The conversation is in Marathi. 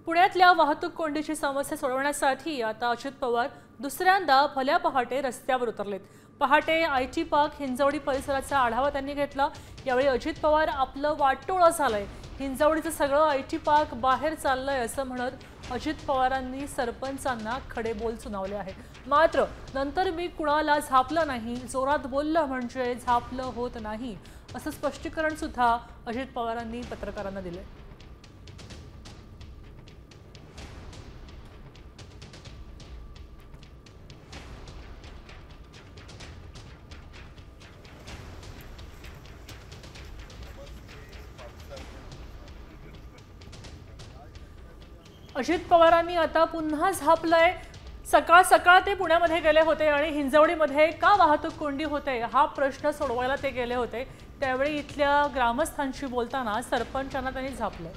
पुण्यातल्या वाहतूक कोंडीची समस्या सोडवण्यासाठी आता अजित पवार दुसऱ्यांदा भल्या पहाटे रस्त्यावर उतरलेत। पहाटे आयटी पार्क हिंजवडी परिसराचा आढावा त्यांनी घेतला। यावेळी अजित पवार आपलं वाटोळं झालंय, हिंजवडीचं सगळं आयटी पार्क बाहेर चाललंय असं म्हणत अजित पवारांनी सरपंचांना खडे बोल सुनावले आहेत। मात्र नंतर मी कुणाला झापलं नाही, जोरात बोललं म्हणजे झापलं होत नाही असं स्पष्टीकरण सुद्धा अजित पवारांनी पत्रकारांना दिले। अजित पवारांनी आता पुन्हा झापलंय। सकाळ सकाळ ते पुण्यामध्ये गेले होते आणि हिंजवडीमध्ये का वाहतूक कोंडी होते हा प्रश्न सोडवायला ते गेले होते। त्यावेळी इथल्या ग्रामस्थांशी बोलताना सरपंचांना त्यांनी झापलं।